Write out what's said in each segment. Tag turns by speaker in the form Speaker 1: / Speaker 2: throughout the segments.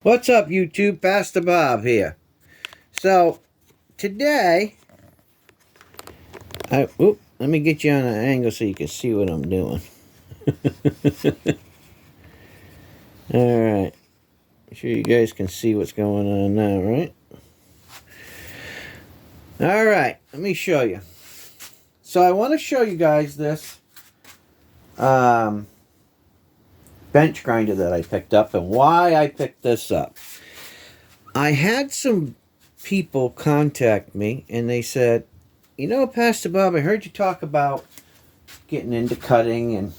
Speaker 1: What's up, YouTube? Pastor Bob here. So, today, let me get you on an angle so you can see what I'm doing. Alright. I'm sure you guys can see what's going on now, right? Alright, let me show you. So, I want to show you guys this bench grinder that I picked up and why I picked this up. I had some people contact me and they said, you know, Pastor Bob, I heard you talk about getting into cutting and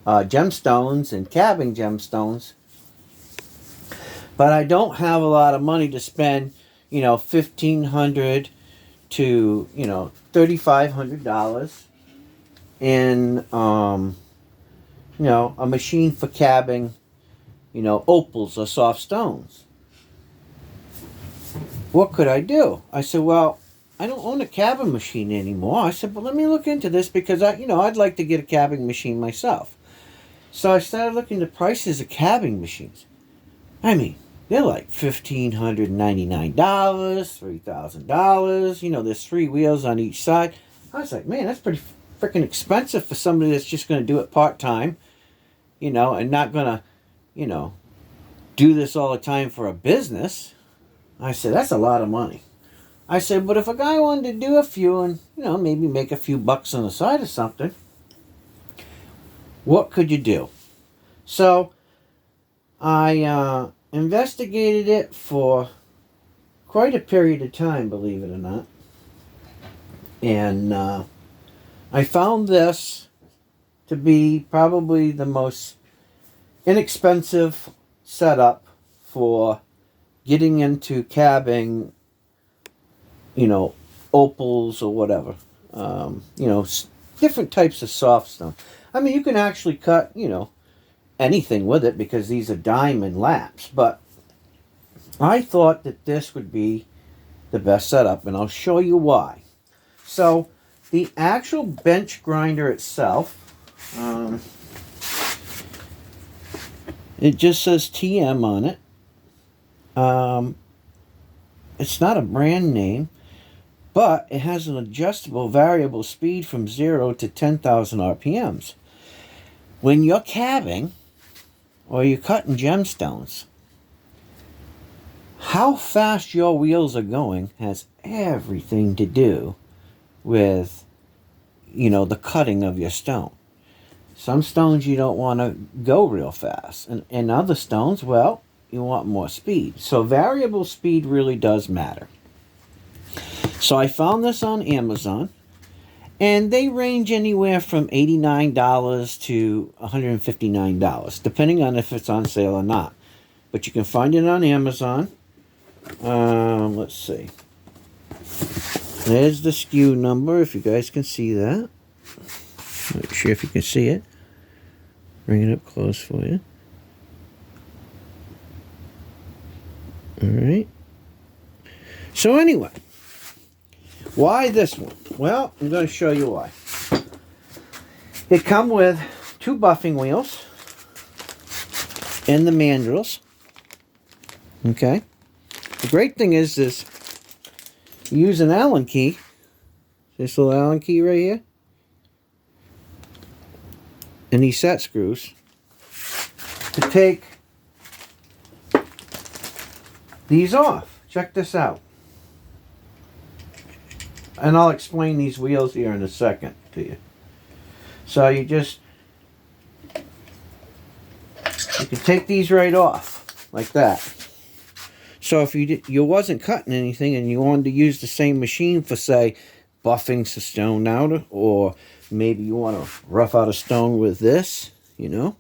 Speaker 1: gemstones and cabbing gemstones, but I don't have a lot of money to spend, you know, $1,500 to, you know, $3,500 in you know, a machine for cabbing, you know, opals or soft stones. What could I do? I said, well, I don't own a cabbing machine anymore. I said, but let me look into this because I'd like to get a cabbing machine myself. So I started looking at the prices of cabbing machines. I mean, they're like $1,599, $3,000. You know, there's 3 wheels on each side. I was like, man, that's pretty freaking expensive for somebody that's just going to do it part-time, you know, and not going to, you know, do this all the time for a business. I said, that's a lot of money. I said, but if a guy wanted to do a few and, you know, maybe make a few bucks on the side or something, what could you do? So I investigated it for quite a period of time, believe it or not. And I found this to be probably the most inexpensive setup for getting into cabbing, you know, opals or whatever. You know, different types of soft stone. I mean, you can actually cut, you know, anything with it because these are diamond laps. But I thought that this would be the best setup, and I'll show you why. So, the actual bench grinder itself, it just says TM on it. It's not a brand name, but it has an adjustable variable speed from 0 to 10,000 RPMs. When you're cabbing or you're cutting gemstones, how fast your wheels are going has everything to do with, you know, the cutting of your stone. Some stones you don't want to go real fast, and other stones, well, you want more speed. So variable speed really does matter. So I found this on Amazon, and they range anywhere from $89 to $159, depending on if it's on sale or not. But you can find it on Amazon. Let's see. There's the SKU number, if you guys can see that. Not sure if you can see it. Bring it up close for you. Alright. So anyway, why this one? Well, I'm going to show you why. It comes with 2 buffing wheels and the mandrels. Okay. The great thing is this. You use an Allen key, this little Allen key right here, and these set screws to take these off. Check this out. And I'll explain these wheels here in a second to you. So you can take these right off like that. So if you wasn't cutting anything and you wanted to use the same machine for, say, buffing some stone out, or maybe you want to rough out a stone with this, you know,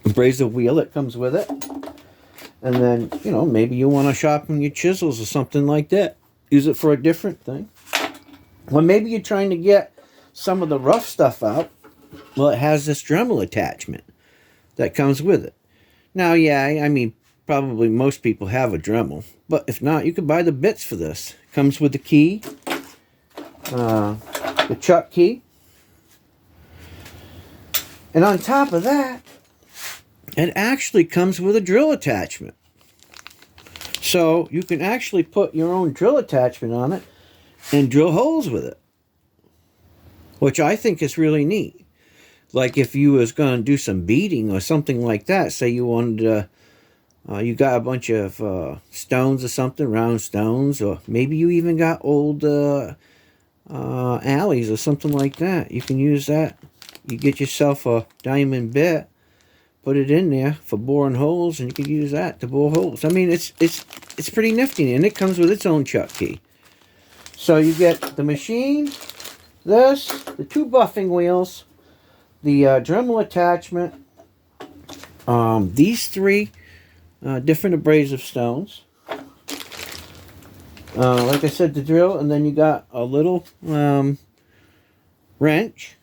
Speaker 1: abrasive wheel that comes with it, and then, you know, maybe you want to sharpen your chisels or something like that. Use it for a different thing. Well, maybe you're trying to get some of the rough stuff out. Well, it has this Dremel attachment that comes with it. Now, yeah, I mean, probably most people have a Dremel, but if not, you can buy the bits for this. It comes with the key, the chuck key, and on top of that, it actually comes with a drill attachment. So you can actually put your own drill attachment on it and drill holes with it, which I think is really neat. Like if you was going to do some beading or something like that, say you wanted to, you got a bunch of stones or something, round stones, or maybe you even got old alleys or something like that. You can use that. You get yourself a diamond bit, put it in there for boring holes, and you can use that to bore holes. I mean, it's pretty nifty, and it comes with its own chuck key. So you get the machine, this, the 2 buffing wheels, the Dremel attachment, these 3 different abrasive stones. Like I said, the drill, and then you got a little wrench.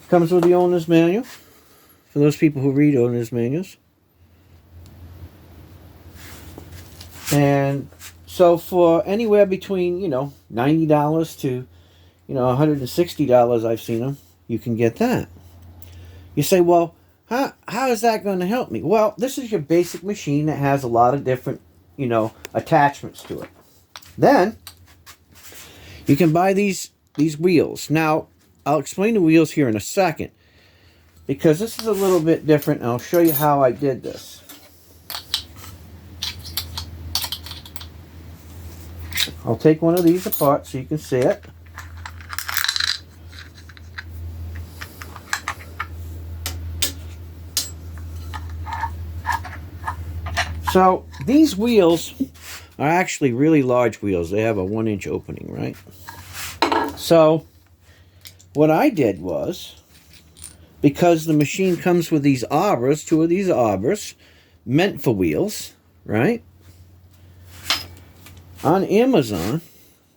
Speaker 1: Comes with the owner's manual, for those people who read owner's manuals. And so for anywhere between, you know, $90 to, you know, $160, I've seen them, you can get that. You say, well, how is that going to help me? Well, this is your basic machine that has a lot of different, you know, attachments to it. Then you can buy these wheels. Now, I'll explain the wheels here in a second, because this is a little bit different, and I'll show you how I did this. I'll take one of these apart so you can see it. So these wheels are actually really large wheels. They have a 1-inch opening, right? So what I did was, because the machine comes with these arbors, 2 of these arbors, meant for wheels, right? On Amazon,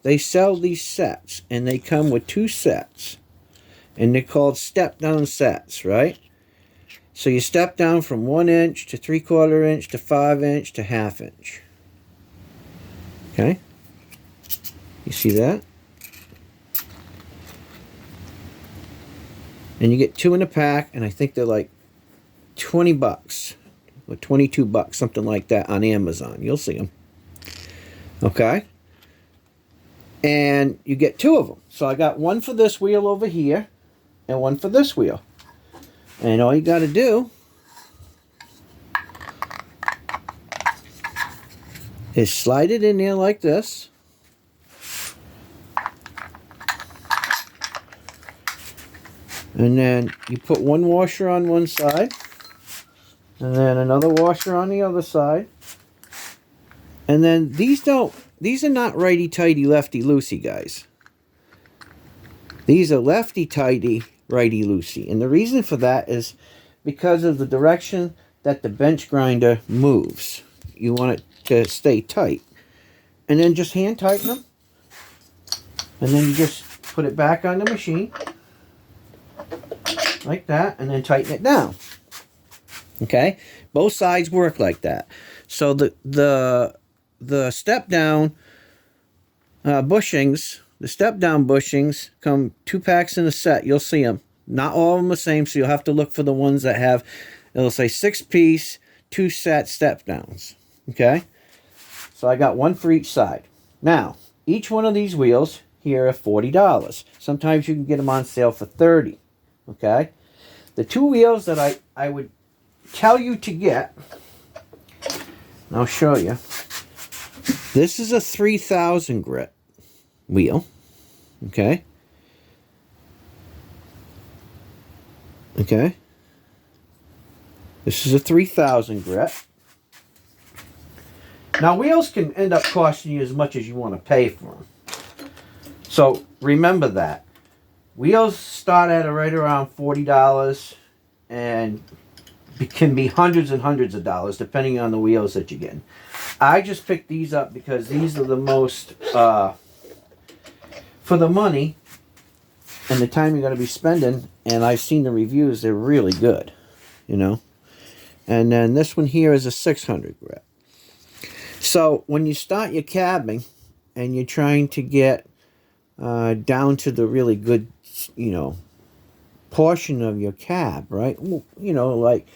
Speaker 1: they sell these sets, and they come with 2 sets, and they're called step-down sets, right? So you step down from 1 inch to 3/4 inch to 5 inch to 1/2 inch. Okay? You see that? And you get 2 in a pack, and I think they're like $20 or $22, something like that, on Amazon. You'll see them. Okay? And you get 2 of them. So I got one for this wheel over here and one for this wheel. And all you got to do is slide it in there like this. And then you put one washer on one side, and then another washer on the other side. And then these are not righty-tighty, lefty-loosey, guys. These are lefty-tighty, righty-loosey. And the reason for that is because of the direction that the bench grinder moves. You want it to stay tight. And then just hand tighten them. And then you just put it back on the machine. Like that, and then tighten it down. Okay, both sides work like that. So the step down bushings, the step down bushings come 2 packs in a set. You'll see them. Not all of them the same, so you'll have to look for the ones that have, it'll say 6-piece, 2 set step downs. Okay, so I got one for each side. Now, each one of these wheels here are $40. Sometimes you can get them on sale for $30. Okay, the 2 wheels that I would tell you to get, and I'll show you. This is a 3000 grit wheel. Okay. Okay. This is a 3000 grit. Now, wheels can end up costing you as much as you want to pay for them. So remember that. Wheels start at right around $40 and can be hundreds and hundreds of dollars depending on the wheels that you're getting. I just picked these up because these are the most, for the money and the time you're going to be spending, and I've seen the reviews, they're really good, you know. And then this one here is a 600 grit. So when you start your cabbing and you're trying to get down to the really good, you know, portion of your cab, right? You know, like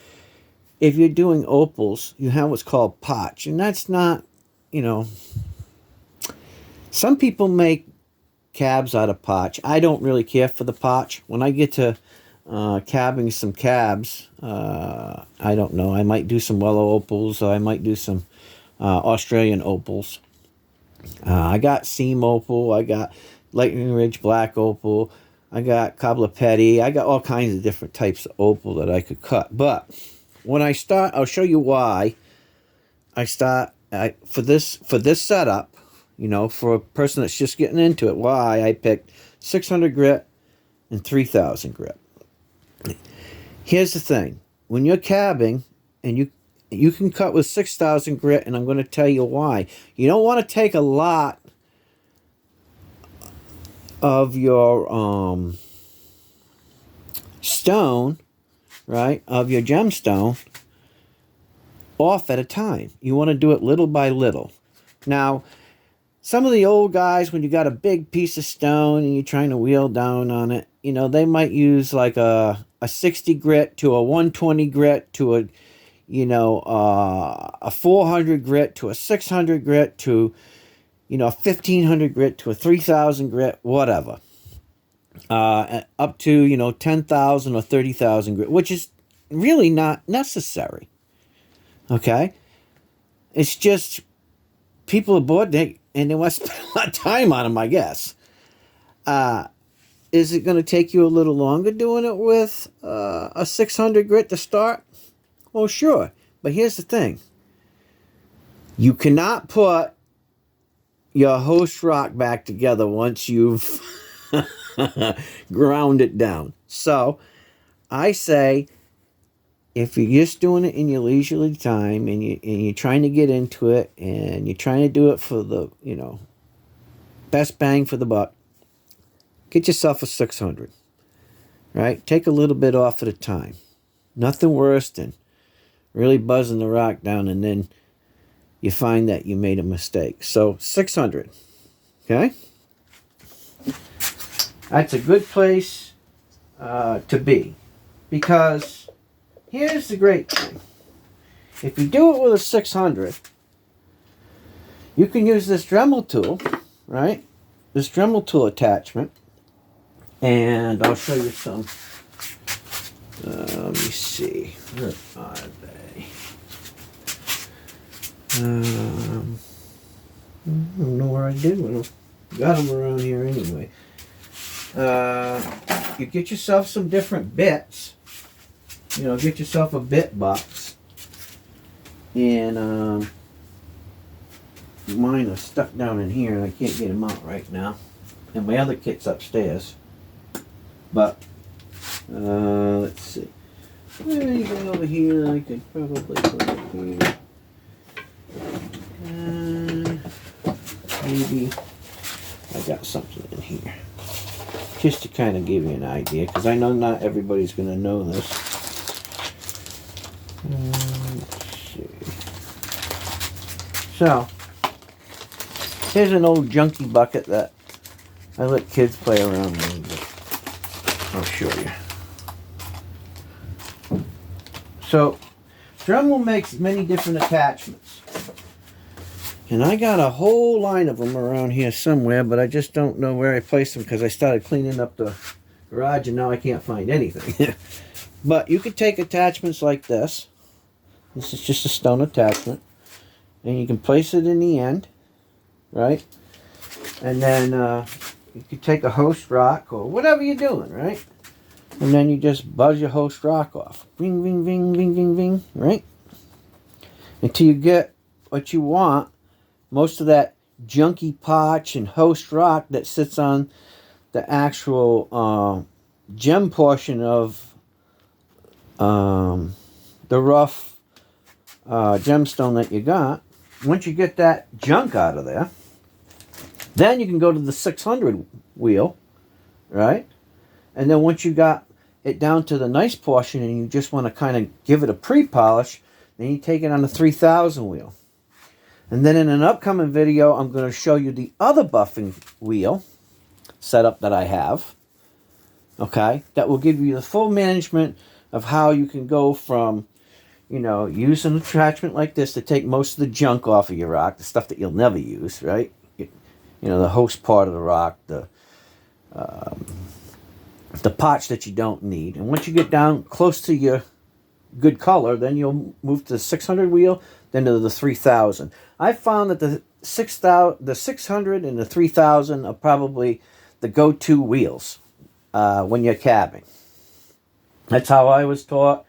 Speaker 1: if you're doing opals, you have what's called potch. And that's not, you know, some people make cabs out of potch. I don't really care for the potch. When I get to cabbing some cabs, I don't know. I might do some Wellow opals, or I might do some Australian opals. I got seam opal. I got Lightning Ridge black opal. I got Cobbler Petty. I got all kinds of different types of opal that I could cut. But when I start, I'll show you why I start for this setup. You know, for a person that's just getting into it, why I picked 600 grit and 3000 grit. Here's the thing: when you're cabbing, and you can cut with 6,000 grit, and I'm going to tell you why. You don't want to take a lot of your stone, right, of your gemstone off at a time. You want to do it little by little. Now, some of the old guys, when you got a big piece of stone and you're trying to wheel down on it, you know, they might use like a 60 grit to a 120 grit to a, you know, a 400 grit to a 600 grit to, you know, a 1500 grit to a 3000 grit, whatever. Up to, you know, 10,000 or 30,000 grit, which is really not necessary. Okay? It's just people are bored, and they want to spend a lot of time on them, I guess. Is it going to take you a little longer doing it with a 600 grit to start? Well, sure. But here's the thing. You cannot put your host rock back together once you've ground it down. So, I say, if you're just doing it in your leisurely time and you're trying to get into it and you're trying to do it for the, you know, best bang for the buck, get yourself a 600, right? Take a little bit off at a time. Nothing worse than really buzzing the rock down and then you find that you made a mistake. So 600, okay? That's a good place to be, because here's the great thing. If you do it with a 600, you can use this Dremel tool, right? This Dremel tool attachment. And I'll show you some. Let me see. Where are they? I don't know where I did one. Got them around here anyway. You get yourself some different bits. You know, get yourself a bit box. And mine are stuck down in here and I can't get them out right now. And my other kit's upstairs. But, let's see. Anything over here I could probably put it here. Maybe I got something in here. Just to kind of give you an idea, because I know not everybody's going to know this. Let's see. So, here's an old junky bucket that I let kids play around with. I'll show you. So, Dremel makes many different attachments. And I got a whole line of them around here somewhere, but I just don't know where I placed them because I started cleaning up the garage and now I can't find anything. But you could take attachments like this. This is just a stone attachment. And you can place it in the end, right? And then you could take a host rock or whatever you're doing, right? And then you just buzz your host rock off. Ring, ring, ring, ring, ring, ring, right? Until you get what you want. Most of that junky potch and host rock that sits on the actual gem portion of the rough gemstone that you got. Once you get that junk out of there, then you can go to the 600 wheel, right? And then once you got it down to the nice portion and you just want to kind of give it a pre-polish, then you take it on the 3000 wheel. And then in an upcoming video, I'm going to show you the other buffing wheel setup that I have. Okay? That will give you the full management of how you can go from, you know, use an attachment like this to take most of the junk off of your rock, the stuff that you'll never use, right? You know, the host part of the rock, the parts that you don't need. And once you get down close to your good color, then you'll move to the 600 wheel, then to the 3000. I found that the 600 and the 3000 are probably the go-to wheels when you're cabbing. That's how I was taught,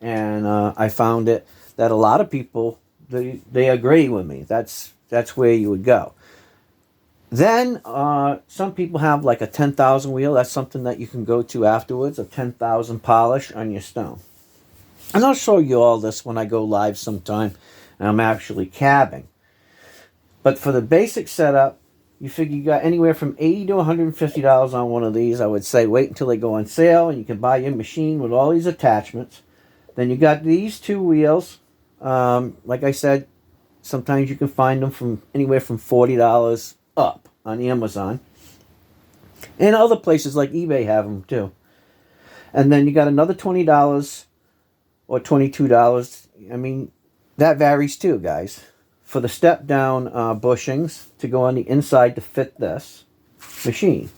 Speaker 1: and I found it that a lot of people they agree with me. That's where you would go. Then some people have like a 10,000 wheel. That's something that you can go to afterwards, a 10,000 polish on your stone. And I'll show you all this when I go live sometime and I'm actually cabbing. But for the basic setup, you figure you got anywhere from $80 to $150 on one of these. I would say wait until they go on sale and you can buy your machine with all these attachments. Then you got these two wheels. Like I said, sometimes you can find them from anywhere from $40 up on Amazon. And other places like eBay have them too. And then you got another $20 or $22. I mean, that varies too, guys. For the step down bushings to go on the inside to fit this machine.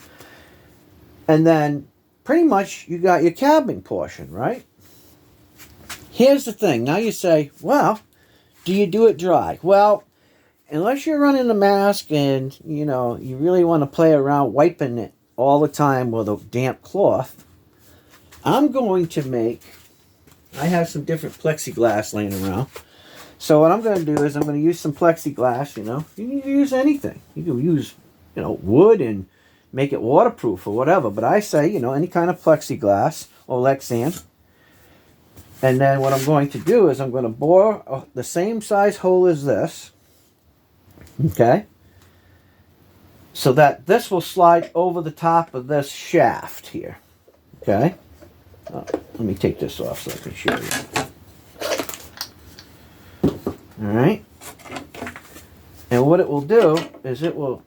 Speaker 1: And then pretty much you got your cabbing portion, right? Here's the thing. Now you say, well, do you do it dry? Well, unless you're running a mask and, you know, you really want to play around wiping it all the time with a damp cloth, I'm going to make, I have some different plexiglass laying around. So what I'm going to do is I'm going to use some plexiglass, you know. You can use anything. You can use, you know, wood and make it waterproof or whatever. But I say, you know, any kind of plexiglass or Lexan. And then what I'm going to do is I'm going to bore the same size hole as this. Okay. So that this will slide over the top of this shaft here. Okay. Let me take this off so I can show you. Alright. And what it will do is it will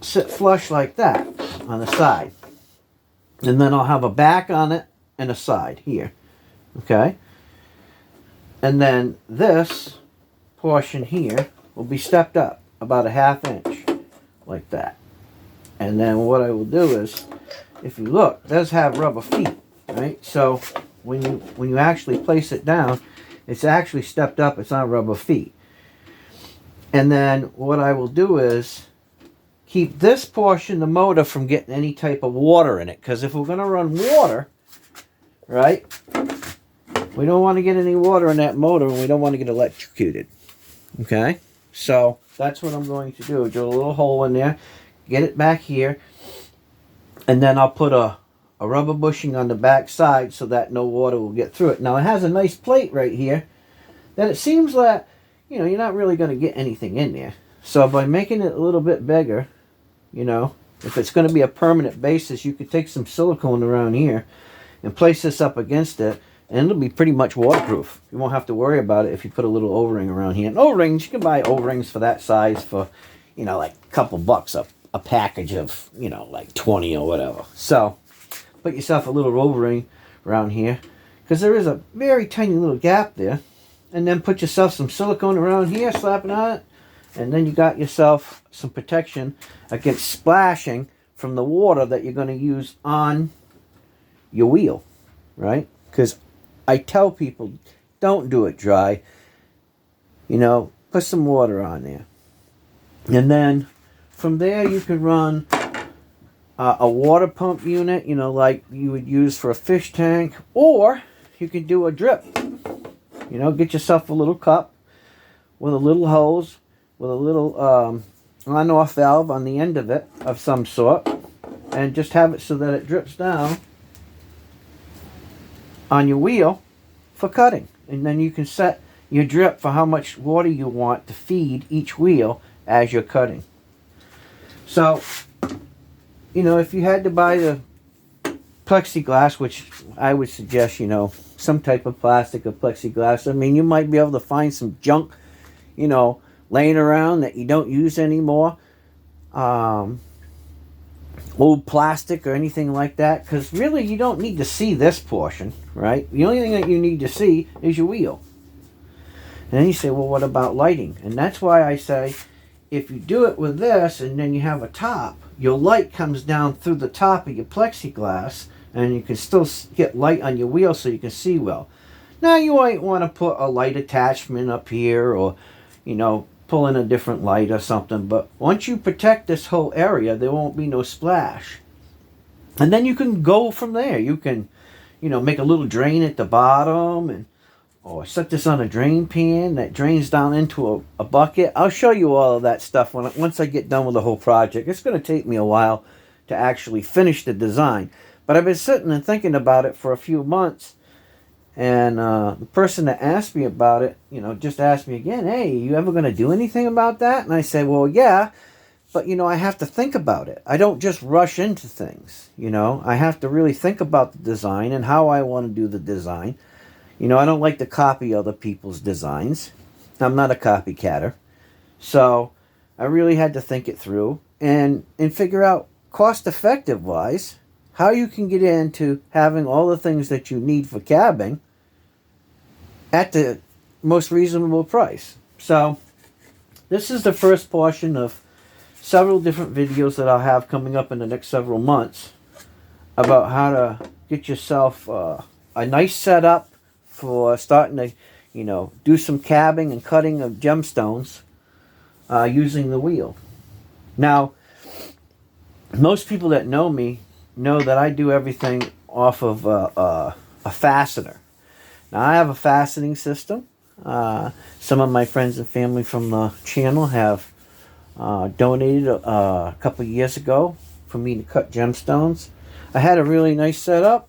Speaker 1: sit flush like that on the side. And then I'll have a back on it and a side here. Okay. And then this portion here will be stepped up about a ½ inch like that. And then what I will do is, if you look, it does have rubber feet, right? So when you actually place it down, it's actually stepped up. It's on rubber feet. And then what I will do is keep this portion, the motor, from getting any type of water in it. Because if we're going to run water, right, we don't want to get any water in that motor, and we don't want to get electrocuted. Okay? So that's what I'm going to do. Drill a little hole in there, get it back here, and then I'll put a rubber bushing on the back side so that no water will get through it. Now it has a nice plate right here that it seems like, you know, you're not really going to get anything in there. So by making it a little bit bigger, you know, if it's going to be a permanent basis, you could take some silicone around here and place this up against it, and it'll be pretty much waterproof. You won't have to worry about it if you put a little O-ring around here. And O-rings, you can buy O-rings for that size for, you know, like a couple bucks a package of, you know, like 20 or whatever. So put yourself a little O-ring around here, because there is a very tiny little gap there. And then put yourself some silicone around here, slap it on it, and then you got yourself some protection against splashing from the water that you're going to use on your wheel, right? Because I tell people, don't do it dry. You know, put some water on there. And then from there you can run a water pump unit, you know, like you would use for a fish tank, or you can do a drip. You know, get yourself a little cup with a little hose, with a little on-off valve on the end of it of some sort, and just have it so that it drips down on your wheel for cutting. And then you can set your drip for how much water you want to feed each wheel as you're cutting. So, you know, if you had to buy the plexiglass, which I would suggest, you know, some type of plastic or plexiglass. I mean, you might be able to find some junk, you know, laying around that you don't use anymore. Or old plastic or anything like that, because really you don't need to see this portion, right? The only thing that you need to see is your wheel. And then you say, well, what about lighting? And that's why I say, if you do it with this and then you have a top, your light comes down through the top of your plexiglass, and you can still get light on your wheel so you can see well. Now you might want to put a light attachment up here, or, you know, pull in a different light or something. But once you protect this whole area, there won't be no splash. And then you can go from there. You can, you know, make a little drain at the bottom, and or set this on a drain pan that drains down into a bucket. I'll show you all of that stuff once I get done with the whole project. It's going to take me a while to actually finish the design. But I've been sitting and thinking about it for a few months. And the person that asked me about it, you know, just asked me again, hey, you ever going to do anything about that? And I said, well, yeah, but, you know, I have to think about it. I don't just rush into things, you know. I have to really think about the design and how I want to do the design. You know, I don't like to copy other people's designs. I'm not a copycatter. So I really had to think it through and figure out, cost-effective wise, how you can get into having all the things that you need for cabbing at the most reasonable price. So this is the first portion of several different videos that I'll have coming up in the next several months about how to get yourself a nice setup for starting to, you know, do some cabbing and cutting of gemstones using the wheel. Now, most people that know me know that I do everything off of a fastener. Now, I have a fastening system. Some of my friends and family from the channel have donated a couple of years ago for me to cut gemstones. I had a really nice setup.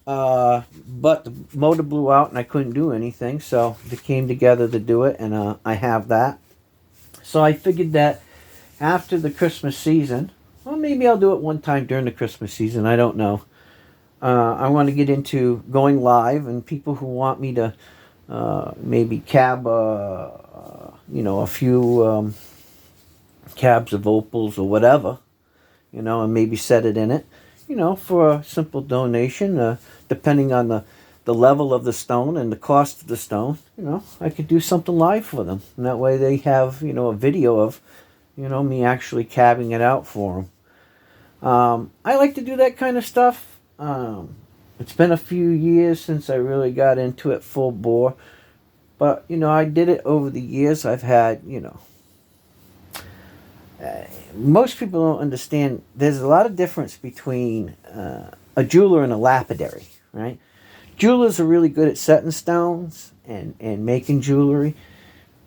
Speaker 1: But the motor blew out and I couldn't do anything, so they came together to do it, and I have that. So I figured that after the Christmas season, well, maybe I'll do it one time during the Christmas season, I don't know. I want to get into going live, and people who want me to maybe cab, you know, a few cabs of opals or whatever, you know, and maybe set it in it, you know, for a simple donation, depending on the level of the stone and the cost of the stone, you know, I could do something live for them. And that way they have, you know, a video of, you know, me actually cabbing it out for them. I like to do that kind of stuff. It's been a few years since I really got into it full bore. But, you know, I did it over the years. I've had, you know, most people don't understand there's a lot of difference between a jeweler and a lapidary, right? Jewelers are really good at setting stones and making jewelry,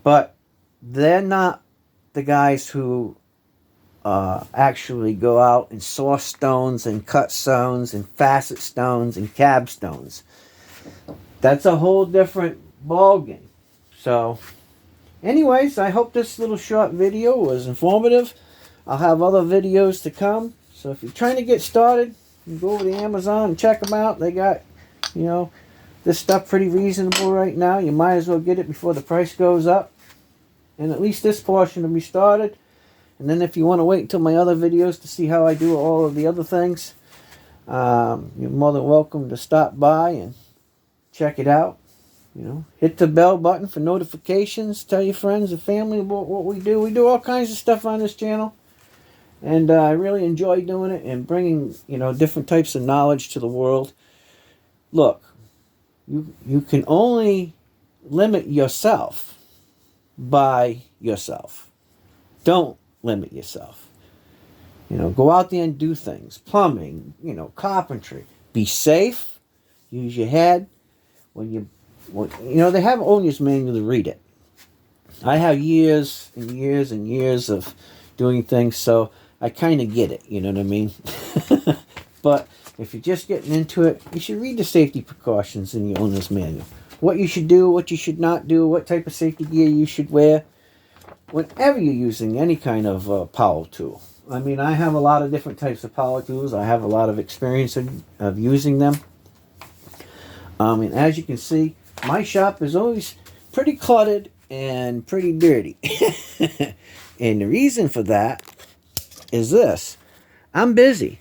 Speaker 1: but they're not the guys who actually go out and source stones and cut stones and facet stones and cab stones. That's a whole different ballgame. So anyways, I hope this little short video was informative. I'll have other videos to come. So if you're trying to get started, you can go over to Amazon and check them out. They got, you know, this stuff pretty reasonable right now. You might as well get it before the price goes up. And at least this portion will be started. And then if you want to wait until my other videos to see how I do all of the other things, you're more than welcome to stop by and check it out. You know, hit the bell button for notifications. Tell your friends and family about what we do. We do all kinds of stuff on this channel. And I really enjoy doing it and bringing, you know, different types of knowledge to the world. Look, you can only limit yourself by yourself. Don't limit yourself. You know, go out there and do things. Plumbing, you know, carpentry. Be safe. Use your head. You know, they have owner's manual to read it. I have years and years and years of doing things, so I kind of get it, you know what I mean? But if you're just getting into it, you should read the safety precautions in your owner's manual. What you should do, what you should not do, what type of safety gear you should wear whenever you're using any kind of power tool. I mean, I have a lot of different types of power tools. I have a lot of experience of using them. And as you can see, my shop is always pretty cluttered and pretty dirty. And the reason for that is this. I'm busy.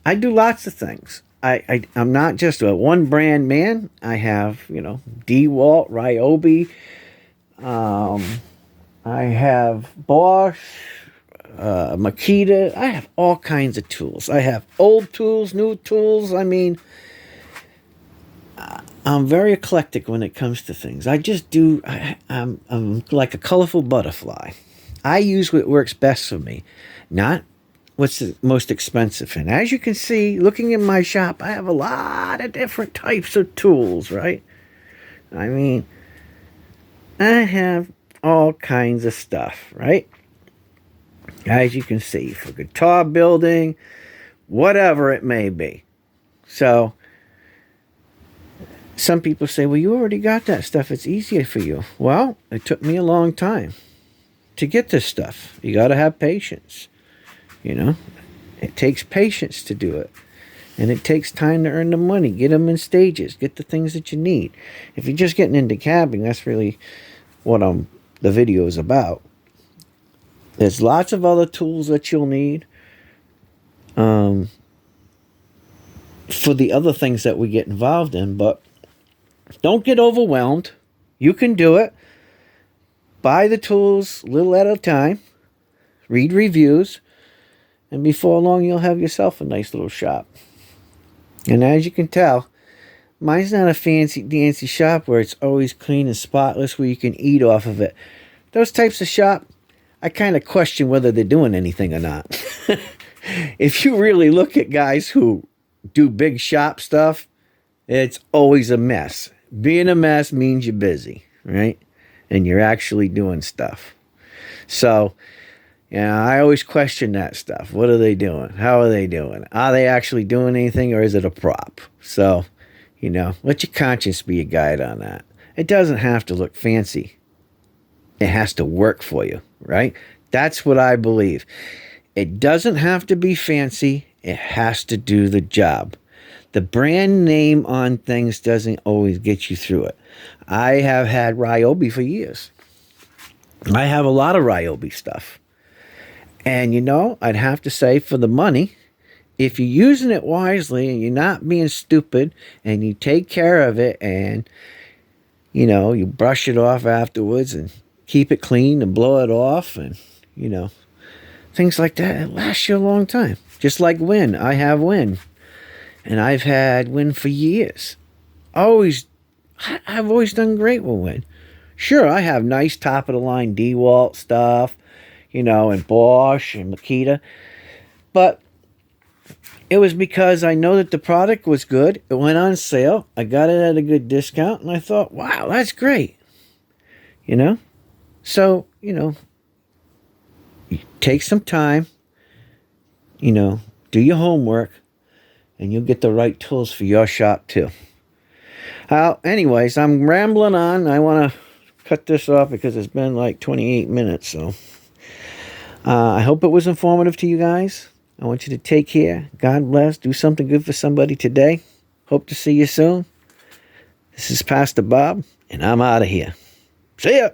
Speaker 1: I do lots of things. I'm not just a one brand man. I have, DeWalt, Ryobi. I have Bosch, Makita. I have all kinds of tools. I have old tools, new tools. I mean, I'm very eclectic when it comes to things. I just do. I'm like a colorful butterfly. I use what works best for me, not what's the most expensive. And as you can see, looking in my shop, I have a lot of different types of tools, right? I mean, I have all kinds of stuff, right? As you can see, for guitar building, whatever it may be. So, some people say, well, you already got that stuff. It's easier for you. Well, it took me a long time to get this stuff. You got to have patience. It takes patience to do it. And it takes time to earn the money. Get them in stages. Get the things that you need. If you're just getting into cabbing, that's really what the video is about. There's lots of other tools that you'll need for the other things that we get involved in. But don't get overwhelmed. You can do it. Buy the tools a little at a time. Read reviews. And before long, you'll have yourself a nice little shop. And as you can tell, mine's not a fancy dancy shop where it's always clean and spotless where you can eat off of it. Those types of shop, I kind of question whether they're doing anything or not. If you really look at guys who do big shop stuff, it's always a mess. Being a mess means you're busy, right? And you're actually doing stuff. So, I always question that stuff. What are they doing? How are they doing? Are they actually doing anything, or is it a prop? So, let your conscience be a guide on that. It doesn't have to look fancy. It has to work for you, right? That's what I believe. It doesn't have to be fancy. It has to do the job. The brand name on things doesn't always get you through it. I have had Ryobi for years. I have a lot of Ryobi stuff. And I'd have to say, for the money, if you're using it wisely and you're not being stupid and you take care of it and, you brush it off afterwards and keep it clean and blow it off and, things like that, it lasts you a long time. Just like Win. I have Win. And I've had Win for years. I've always done great with Win. Sure, I have nice top-of-the-line DeWalt stuff, and Bosch and Makita. But it was because I know that the product was good. It went on sale. I got it at a good discount. And I thought, wow, that's great. So, you take some time. Do your homework. And you'll get the right tools for your shop too. Anyways, I'm rambling on. I want to cut this off because it's been like 28 minutes. So I hope it was informative to you guys. I want you to take care. God bless. Do something good for somebody today. Hope to see you soon. This is Pastor Bob, and I'm out of here. See ya.